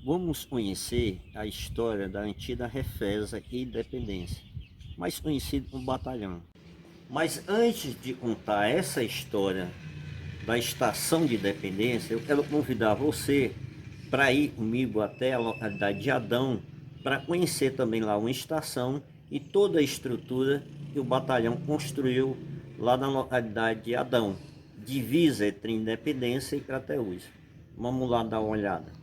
Vamos conhecer a história da antiga Refesa e Independência, mais conhecido como Batalhão. Mas antes de contar essa história da Estação de Independência, eu quero convidar você para ir comigo até a localidade de Adão, para conhecer também lá uma estação e toda a estrutura que o batalhão construiu lá na localidade de Adão, divisa entre Independência e Crateús. Vamos lá dar uma olhada.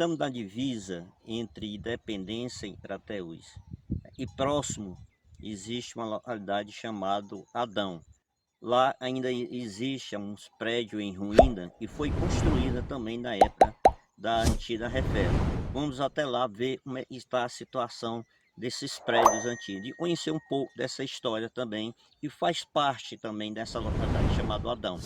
Estamos na divisa entre Independência e Crateús. E próximo existe uma localidade chamada Adão. Lá ainda existe uns prédios em ruína e foi construída também na época da antiga Refesa. Vamos até lá ver como está a situação desses prédios antigos e conhecer um pouco dessa história também, que faz parte também dessa localidade chamada Adão.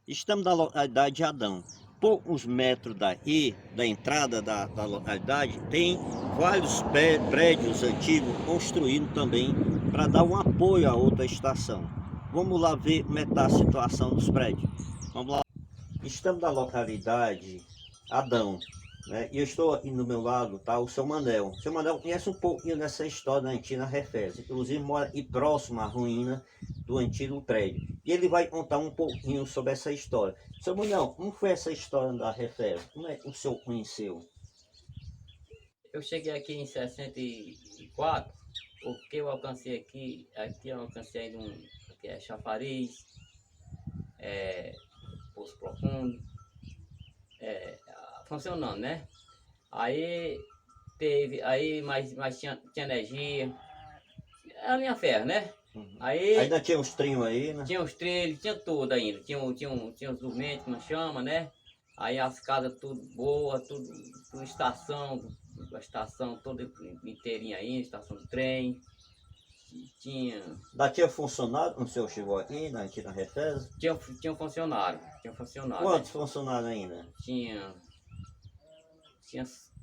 Estamos na localidade de Adão. Poucos metros daqui, da entrada da localidade, tem vários prédios antigos construídos também para dar um apoio a outra estação. Vamos lá ver como está a situação dos prédios. Vamos lá. Estamos na localidade Adão, né? E eu estou aqui no meu lado, tá, o seu Manel. O seu Manel conhece um pouquinho dessa história da antiga Refesa, inclusive mora aqui próximo à ruína do antigo prédio. E ele vai contar um pouquinho sobre essa história. Seu Manel, como foi essa história da Refesa? Como é que o senhor conheceu? Eu cheguei aqui em 64, porque eu alcancei aqui eu alcancei ainda aqui é chafariz, poço profundo, funcionando, né? Aí mas tinha energia, era a linha ferro, né? Uhum. Aí Ainda tinha uns trinhos aí, né? tinha os trilhos, tinha tudo ainda, tinha os dormentes, que nós chama, né? Aí as casas tudo boa, tudo estação, a estação toda inteirinha aí, estação de trem. Tinha, Ainda tinha funcionário quando o senhor chegou aqui, na antiga Refesa? tinha funcionário, né? Quantos funcionários ainda? Tinha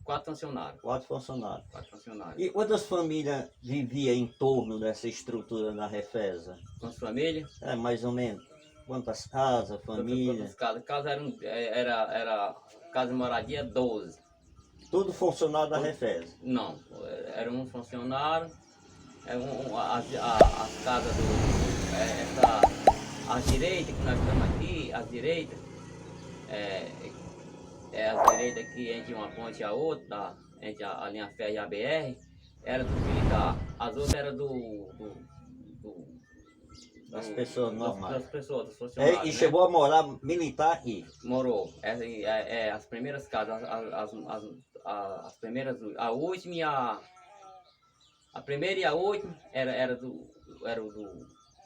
quatro funcionários. Quatro funcionários. Quatro funcionários. E quantas famílias viviam em torno dessa estrutura da Refesa? Quantas famílias? É, mais ou menos. Quantas casas, famílias? Quantas casas? Era casa de moradia 12. Tudo funcionário da Refesa? Não, era um funcionário, as casas as direitas que nós estamos aqui, as direitas, é, as direitas aqui entre uma ponte e a outra, entre a linha ferro e a BR, era do militar. As outras eram Das pessoas normais. das pessoas, dos funcionários. E né? chegou a morar militar aqui? Morou. As primeiras casas, as primeiras, a última e a primeira e a última era dos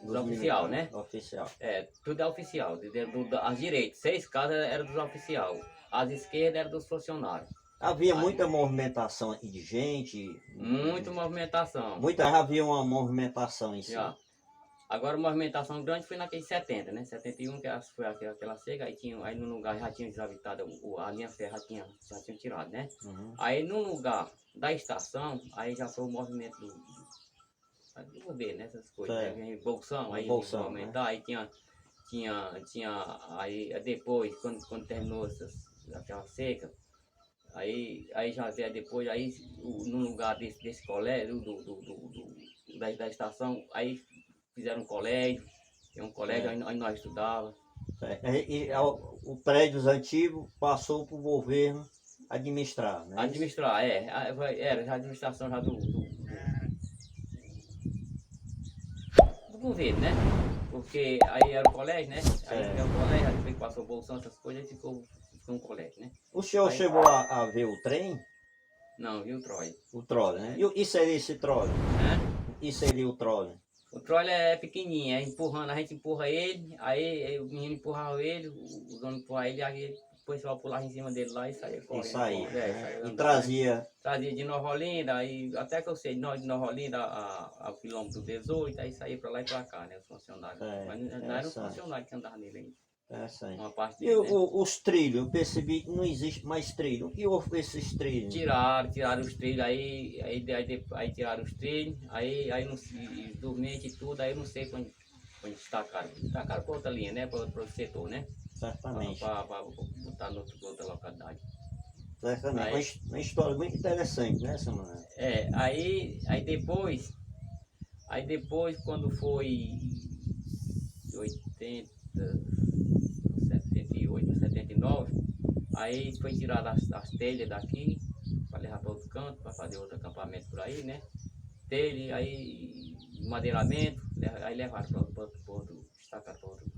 oficial, né? Oficial. Tudo é oficial. As direitas, 6 casas eram dos oficial. As esquerdas eram dos funcionários. Havia muita movimentação aqui de gente? Muita movimentação. Havia uma movimentação em si. Já. Agora a movimentação grande foi naquele 70, né? 71, que foi aquela seca, aí no lugar já tinha desabitado, a linha ferro já tinha tirado, né? Uhum. Aí no lugar da estação, aí já foi o movimento do governo, né? Essas coisas, Certo. né? Bolsão, aí Bolsão, aumentar, aí aí depois, quando terminou aquela seca, aí já veio depois, aí no lugar desse colégio, da estação, aí fizeram um colégio, tem um colégio, aí nós estudava. O prédio antigo passou para o governo administrar, né? Administrar, era já a administração já do governo, né? Porque aí era o colégio, né? Aí era o colégio, aí depois que passou o bolsão, essas coisas, aí ficou um colégio, né? O senhor Aí- chegou a ver o trem? Não, viu, Troy? O trole, né? E seria esse trole? Né? E seria o trole? O trolha é pequenininho, é empurrando, a gente empurra ele, aí o menino empurrava ele, o dono empurrava ele, aí depois só pulava em cima dele lá e saía correndo. E saía, né? Saía E andando. trazia. Trazia de Nova Olinda, aí até que eu sei, de Nova Olinda ao quilômetro 18, aí saía pra lá e pra cá, né, os funcionários. Mas não era um funcionário que andava nele ainda. Uma parte E dele, né? os trilhos, eu percebi que não existe mais trilho. O que houve com esses trilhos? Tiraram os trilhos, aí tiraram os trilhos, aí não se dormente e tudo, aí eu não sei onde destacaram. Destacaram para outra linha, né? Para outro setor, né? Certamente. Para botar noutra localidade. Certamente. Uma história muito interessante, né, Samuel? Aí depois quando foi 78, 79, aí foi tirar as telhas daqui, para levar para outro canto, para fazer outro acampamento por aí, né? Telha, aí madeiramento, aí levaram para outro, destacaram para outro.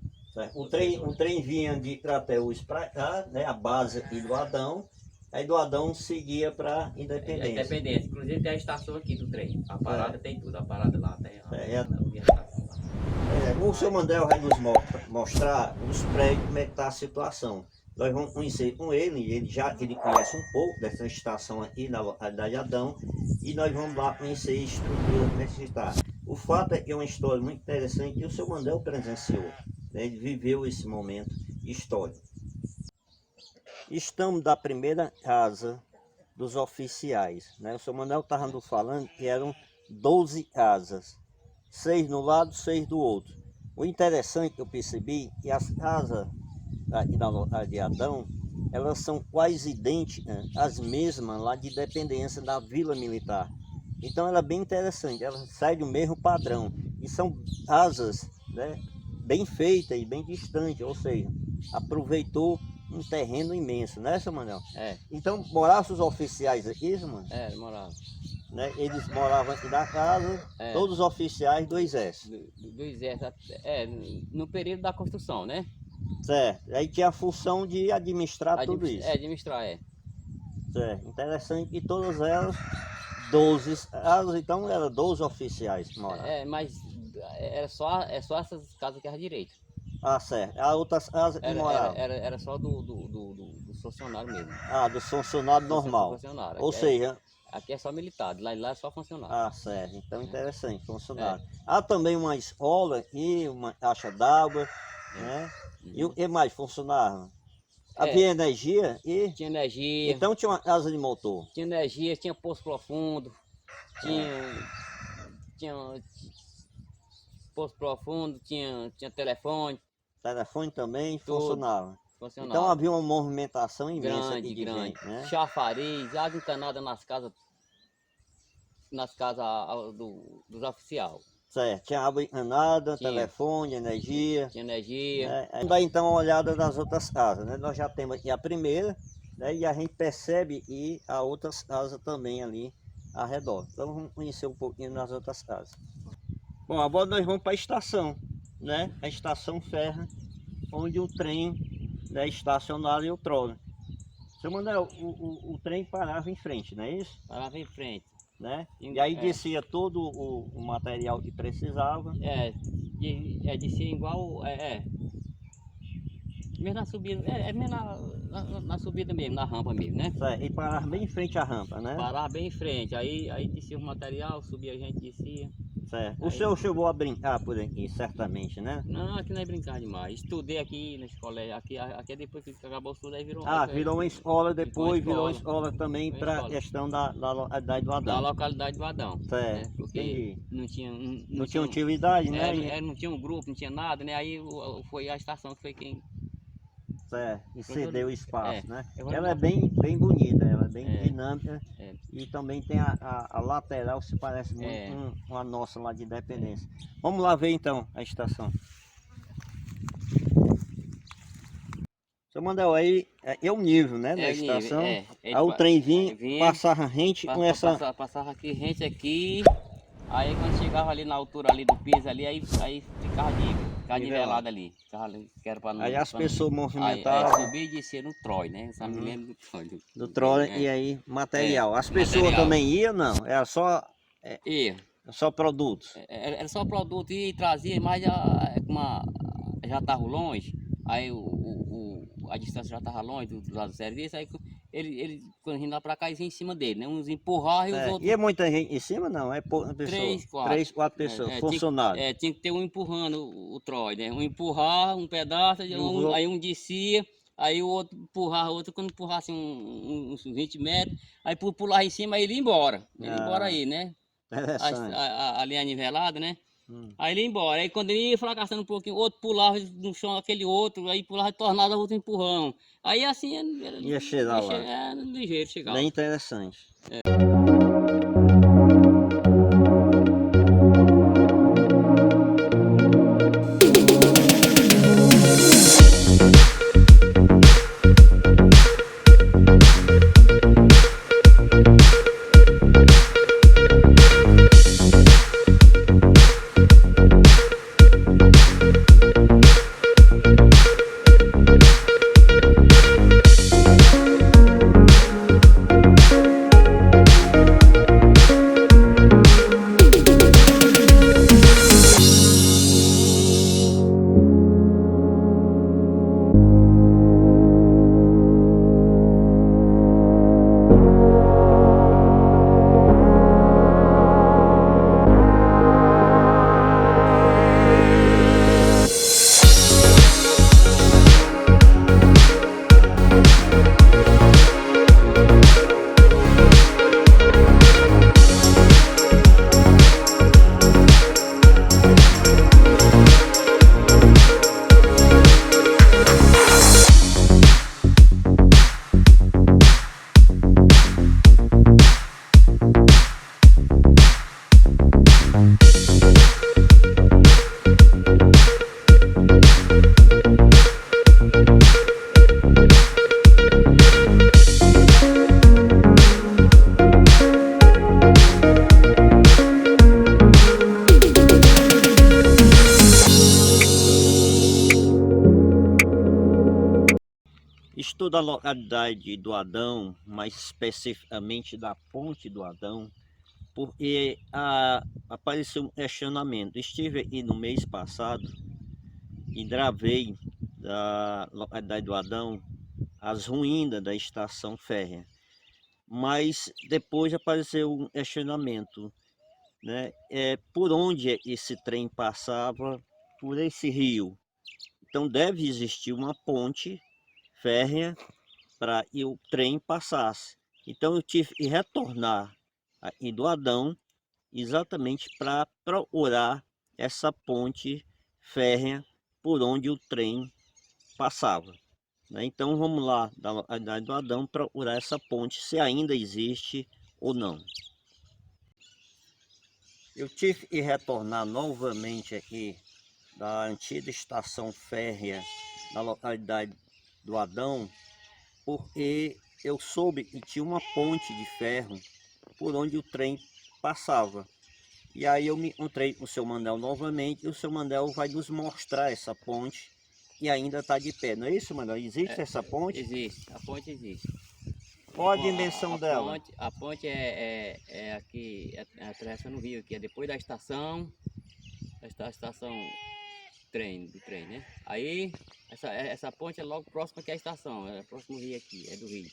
O trem vinha de Crateús para cá, né, a base aqui do Adão, aí do Adão seguia para Independência. Independência, inclusive tem a estação aqui do trem, a parada tem tudo, a parada lá tem a estação lá. O seu Mandel vai nos mostrar os prédios, como é que está a situação. Nós vamos conhecer com ele conhece um pouco dessa estação aqui na localidade Adão, e nós vamos lá conhecer a estrutura como é que está. O fato é que é uma história muito interessante e o seu Mandel presenciou, né? Ele viveu esse momento histórico. Estamos da primeira casa dos oficiais, né? O seu Mandel estava nos falando que eram 12 casas, 6 no lado, 6 do outro. O interessante que eu percebi é que as casas aqui na localidade de Adão, elas são quase idênticas às mesmas lá de Independência da Vila Militar. Então ela é bem interessante, ela sai do mesmo padrão. E são casas, né, bem feitas e bem distantes, ou seja, aproveitou um terreno imenso, né, seu Manuel? Então, moravam os oficiais aqui, seu Manuel? Moravam. Né? Eles moravam aqui na casa, todos os oficiais do Exército. Do Exército, no período da construção, né? Certo. Aí tinha a função de administrar tudo isso. Administrar, Certo. Interessante que todas elas, 12 casas, então eram 12 oficiais que moravam. Mas era só essas casas que eram direito. Ah, certo. As outras casas que moravam? Era só do funcionário mesmo. Ah, do funcionário normal. Funcionário. Ou seja... Aqui é só militar, lá é só funcionário. Ah, certo. Então interessante, funcionário. Há também uma escola aqui, uma caixa d'água, né? E o que mais funcionava? Havia energia e... Tinha energia. Então tinha uma casa de motor. Tinha energia, tinha poço profundo, tinha poço profundo, tinha telefone. Telefone também funcionava. Então havia uma movimentação imensa aqui de grande. gente, né? Chafariz, água encanada nas casas dos oficiais. Certo, tinha água encanada, telefone, energia. Tinha energia. Dá então uma olhada nas outras casas, né? Nós já temos aqui a primeira, né? E a gente percebe que há outras casas também ali ao redor. Então vamos conhecer um pouquinho nas outras casas. Bom, agora nós vamos para a estação, né? A estação ferra, onde o trem, né, estacionado e o trole. Seu Manuel, o trem parava em frente, não é isso? Parava em frente. Né? E aí descia todo o material que precisava. Descia igual, mesmo na subida, mesmo na subida mesmo, na rampa mesmo, né? E parava bem em frente à rampa, né? Parava bem em frente, aí descia o material, subia a gente, descia. Certo. O Aí- senhor chegou a brincar por aqui, certamente, né? Não, aqui não é brincar demais. Estudei aqui na escola, aqui é depois que acabou o estudo, aí virou... Ah, aí virou uma escola depois, virou uma escola. escola também Uma para escola. questão da localidade do Da Adão. localidade do Adão, né? Certo, Porque entendi. não tinha... Não tinha utilidade, né? não tinha um grupo, não tinha nada, né? Aí foi a estação que foi quem... Certo, e Pronto, cedeu espaço, é, né? eu vou lhe Ela é mostrar. bem bonita, ela é bem É, dinâmica é, e também tem a lateral, se parece muito é. com a nossa lá de Independência. Vamos lá ver então a estação. Seu Mandel, aí é o nível, né, da É o nível, estação. Ele Aí o trem vinha, vinha, passava rente com essa... passava aqui, rente aqui. Aí quando chegava ali na altura ali do piso ali, aí ficava nivelado ali. Ficava ali, que era pra não... Aí as pessoas Aí movimentavam subia e descia no Troy, né? Eu só me lembro do Troy. do Do trem, trole e aí material. As pessoas material. também iam, não? Era E só produtos. era só produto e trazia, mas já estava longe, aí a distância já estava longe do lado do serviço, aí ele quando vinha lá para cá, eles iam em cima dele, né? Uns empurravam e os É, e outros é muita gente em cima, não? É pouca pessoa. três, quatro. Três, quatro pessoas, funcionários. Tinha que ter um empurrando o Troy, né? Um empurrar um pedaço, E os outros... aí um descia, aí o outro empurrava, outro quando empurrasse uns 20 metros, aí pular em cima, aí ele ia embora. Ele ia embora Ah, aí, né? interessante. A linha nivelada, né? Hum. Aí ele ia embora. Aí quando ele ia fracassando um pouquinho, outro pulava no chão, aquele outro, aí pulava e tornava outro empurrão. Aí assim, Ia chegar lá. ligeiro chegava. Bem interessante. Estudo a localidade do Adão, mais especificamente da Ponte do Adão, porque apareceu um questionamento. Estive aqui no mês passado e gravei da localidade do Adão as ruínas da estação férrea, mas depois apareceu um questionamento, né? Por onde esse trem passava, por esse rio. Então deve existir uma ponte férrea para que o trem passasse. Então eu tive que retornar aqui do Adão exatamente para procurar essa ponte férrea por onde o trem passava, né? Então vamos lá da localidade do Adão procurar essa ponte, se ainda existe ou não. Eu tive que retornar novamente aqui da antiga estação férrea na localidade do Adão, porque eu soube que tinha uma ponte de ferro por onde o trem passava. E aí eu me encontrei com o seu Mandel novamente, e o seu Mandel vai nos mostrar essa ponte que ainda está de pé. Não é isso, Mandel? Existe essa ponte? Existe, a ponte existe. Qual a dimensão dela? A ponte é aqui, atravessando o rio aqui, é depois da estação, a estação do trem, né? Aí essa ponte é logo próxima aqui à estação, é próximo ao rio aqui, é do rio.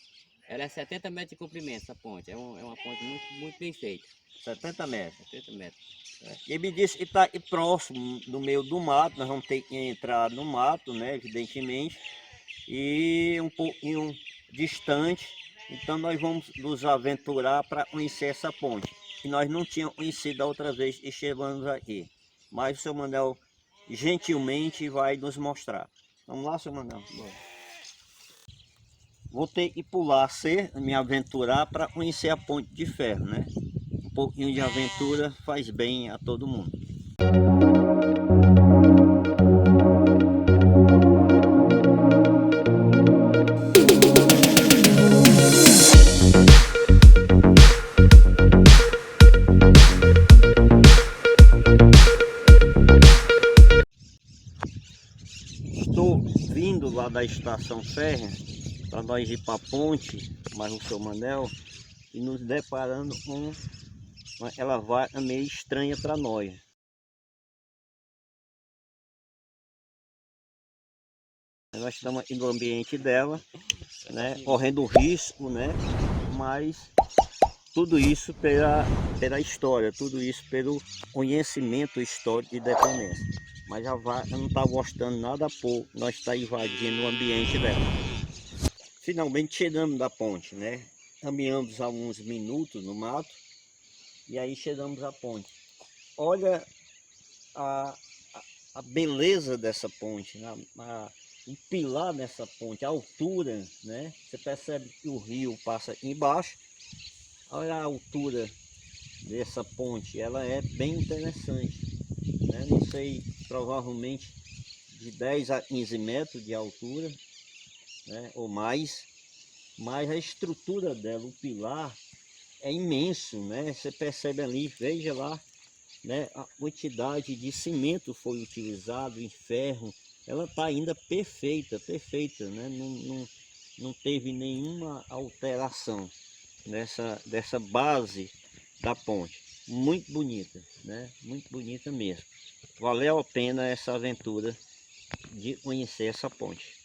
Ela é 70 metros de comprimento, essa ponte. É uma ponte muito bem feita. 70 metros. 70 metros. E me disse que está próximo do meio do mato, nós vamos ter que entrar no mato, né, evidentemente, e um pouquinho distante, então nós vamos nos aventurar para conhecer essa ponte, que nós não tínhamos conhecido da outra vez e chegamos aqui. Mas o seu Manuel gentilmente vai nos mostrar. Vamos lá, seu Manuel? Bom, Vou ter que pular, me aventurar para conhecer a ponte de ferro, né? Um pouquinho de aventura faz bem a todo mundo. Estou vindo lá da estação férrea para nós ir para a ponte, mais o seu Manel, e nos deparando com aquela vaca meio estranha para nós. Nós estamos aqui no ambiente dela, né, correndo risco, né, mas tudo isso pela história, tudo isso pelo conhecimento histórico de dependência. Mas a vaca não está gostando nada pouco, nós está invadindo o ambiente dela. Finalmente chegamos da ponte, né? Caminhamos alguns minutos no mato e aí chegamos à ponte. Olha a beleza dessa ponte, né? O pilar nessa ponte, a altura, né? Você percebe que o rio passa aqui embaixo. Olha a altura dessa ponte, ela é bem interessante, né? Não sei, provavelmente de 10 a 15 metros de altura, né? Ou mais, mas a estrutura dela, o pilar é imenso, né? Você percebe ali, veja lá, né? A quantidade de cimento foi utilizado, em ferro, ela está ainda perfeita, né? Não teve nenhuma alteração dessa base da ponte. Muito bonita, né? Muito bonita mesmo. Valeu a pena essa aventura de conhecer essa ponte.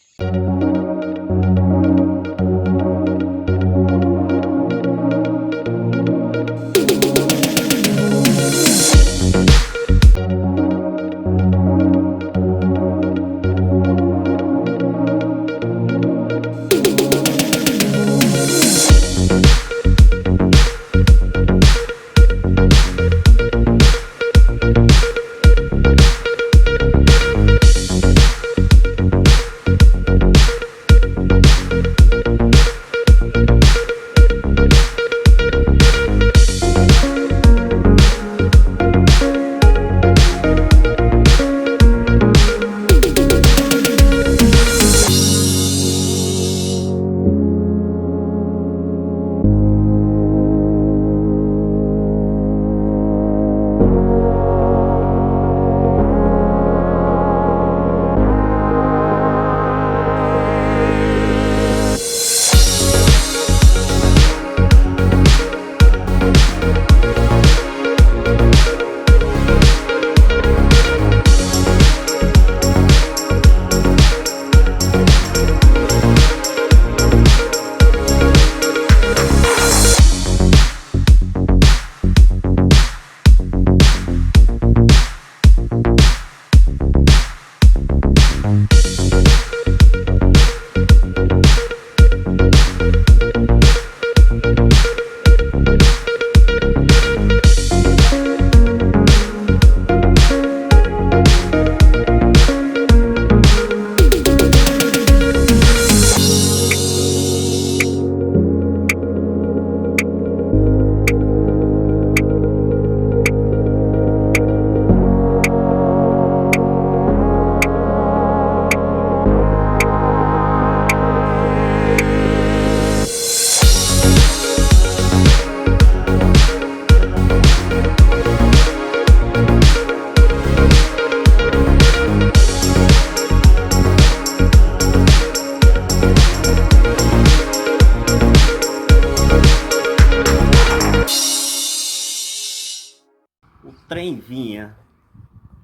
Trem vinha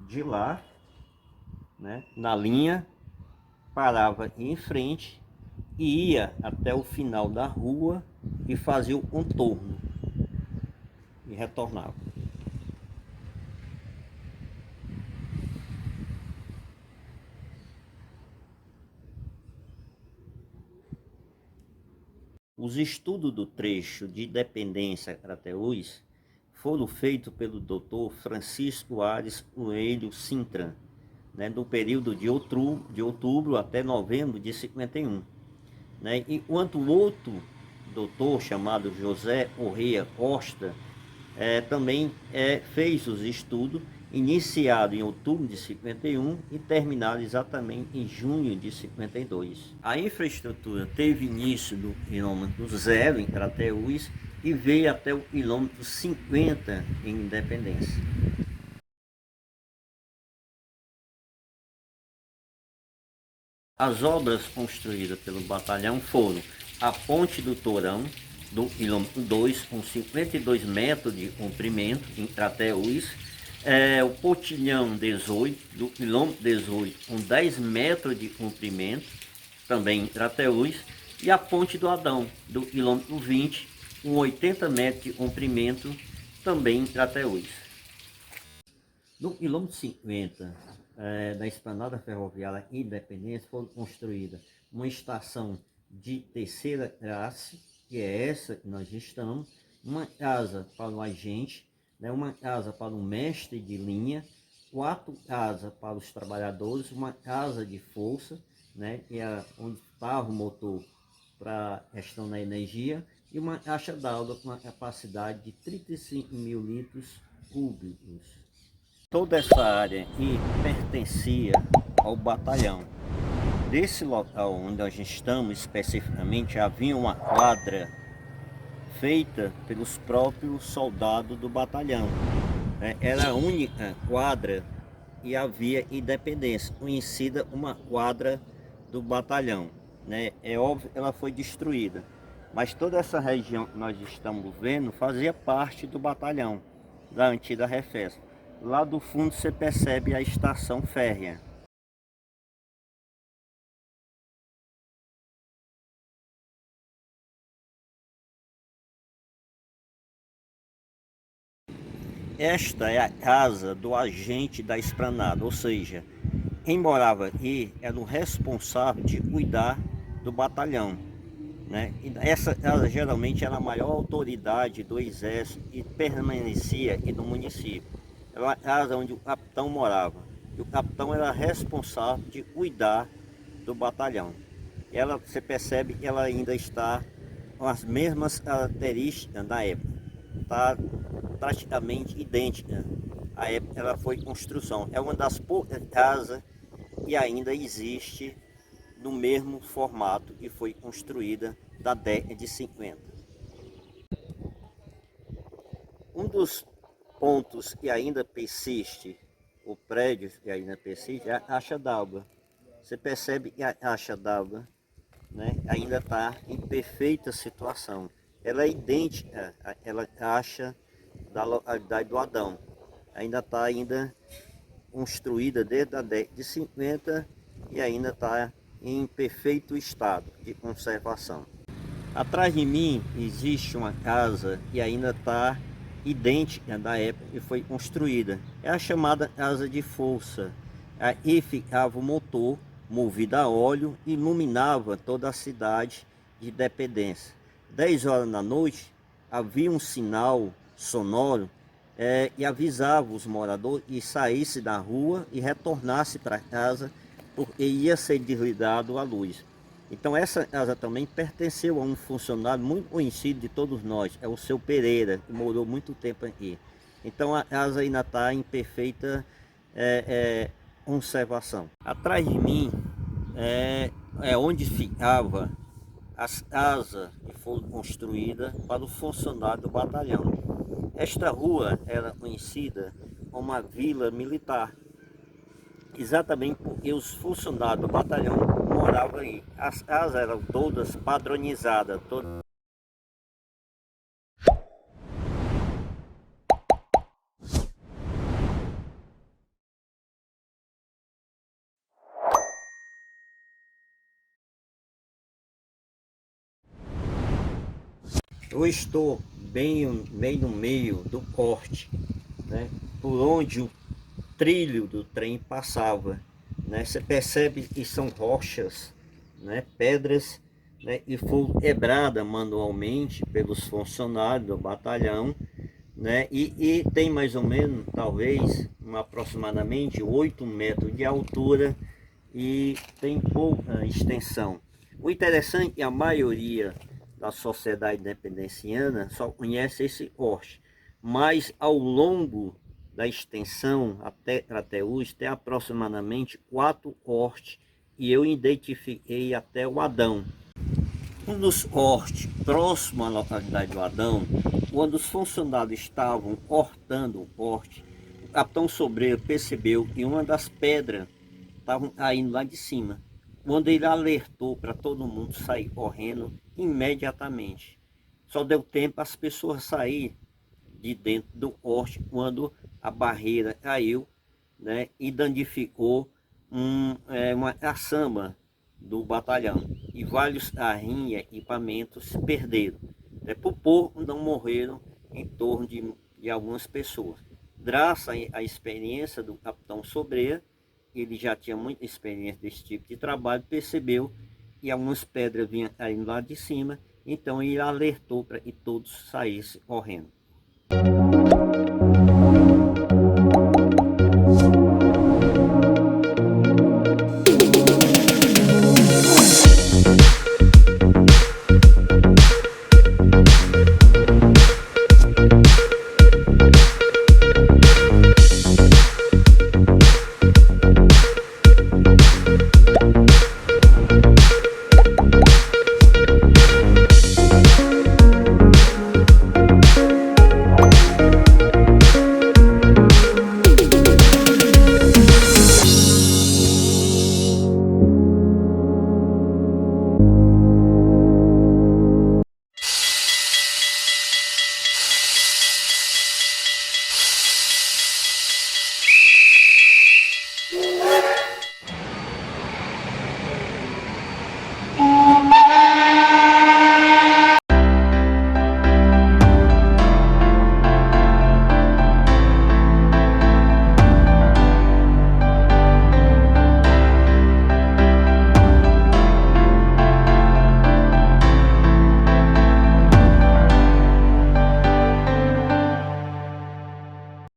de lá, né, na linha, parava em frente e ia até o final da rua e fazia o contorno e retornava. Os estudos do trecho de Independência a Crateús foram feitos pelo Dr. Francisco Aires Coelho Sintran, né, no período de outubro até novembro de 51. Né, enquanto o outro doutor, chamado José Correia Costa, também fez os estudos, iniciado em outubro de 51 e terminado exatamente em junho de 52. A infraestrutura teve início no quilômetro 0 em Crateús e veio até o quilômetro 50 em Independência. As obras construídas pelo batalhão foram a Ponte do Torão, do quilômetro 2, com 52 metros de comprimento, em Crateús, o Potilhão 18, do quilômetro 18, com 10 metros de comprimento, também em Crateús, e a Ponte do Adão, do quilômetro 20, com 80 metros de comprimento, também em Crateús. No quilômetro 50, da Esplanada Ferroviária Independência, foi construída uma estação de terceira classe, que é essa que nós estamos, uma casa para o agente, né, uma casa para o mestre de linha, 4 casas para os trabalhadores, uma casa de força, né, que é onde estava o motor para questão da energia, e uma caixa d'água com uma capacidade de 35 mil litros cúbicos. Toda essa área aqui pertencia ao batalhão. Desse local onde nós estamos especificamente, havia uma quadra feita pelos próprios soldados do batalhão. Era a única quadra e havia Independência, conhecida uma quadra do batalhão. É óbvio que ela foi destruída, mas toda essa região que nós estamos vendo fazia parte do batalhão da antiga Refesp. Lá do fundo você percebe a estação férrea. Esta é a casa do agente da esplanada, ou seja, quem morava aqui era o responsável de cuidar do batalhão. Né? E essa casa geralmente era a maior autoridade do exército e permanecia aqui no município. Era uma casa onde o capitão morava. E o capitão era responsável de cuidar do batalhão. E ela, você percebe que ela ainda está com as mesmas características da época. Está praticamente idêntica à época que ela foi construção. É uma das poucas casas que ainda existe no mesmo formato que foi construída da década de 50. Um dos pontos que ainda persiste, o prédio que ainda persiste, é a caixa d'água. Você percebe que a caixa d'água, né, ainda está em perfeita situação. Ela é idêntica àquela caixa da localidade do Adão. Ainda está construída desde a década de 50 e ainda está em perfeito estado de conservação. Atrás de mim existe uma casa que ainda está idêntica da época que foi construída. É a chamada casa de força. Aí ficava o motor movido a óleo e iluminava toda a cidade de Independência. 10 horas da noite havia um sinal sonoro e avisava os moradores que saísse da rua e retornasse para casa, porque ia ser desligado a luz. Então essa casa também pertenceu a um funcionário muito conhecido de todos nós, é o seu Pereira, que morou muito tempo aqui. Então a casa ainda está em perfeita conservação. Atrás de mim é onde ficava as casas que foram construídas para o funcionário do batalhão. Esta rua era conhecida como a Vila Militar, exatamente porque os funcionários do batalhão moravam aí. As casas eram todas padronizadas, todas Eu estou bem no meio do corte, né, por onde o trilho do trem passava, né? Você percebe que são rochas, né, pedras, né, e foram quebradas manualmente pelos funcionários do batalhão, né, e tem mais ou menos, talvez, aproximadamente 8 metros de altura e tem pouca extensão. O interessante é que a maioria da sociedade independenciana só conhece esse corte, mas ao longo da extensão até hoje tem aproximadamente 4 cortes e eu identifiquei até o Adão. Um dos cortes próximo à localidade do Adão, quando os funcionários estavam cortando o corte, o capitão Sobreiro percebeu que uma das pedras estavam caindo lá de cima. Quando ele alertou para todo mundo sair correndo imediatamente. Só deu tempo as pessoas sair de dentro do corte quando a barreira caiu, né, e danificou uma caçamba do batalhão. E vários carrinhos e equipamentos se perderam. Por pouco não morreram em torno de algumas pessoas. Graças à experiência do capitão Sobreira, ele já tinha muita experiência desse tipo de trabalho, percebeu que algumas pedras vinham caindo lá de cima, então ele alertou para que todos saíssem correndo.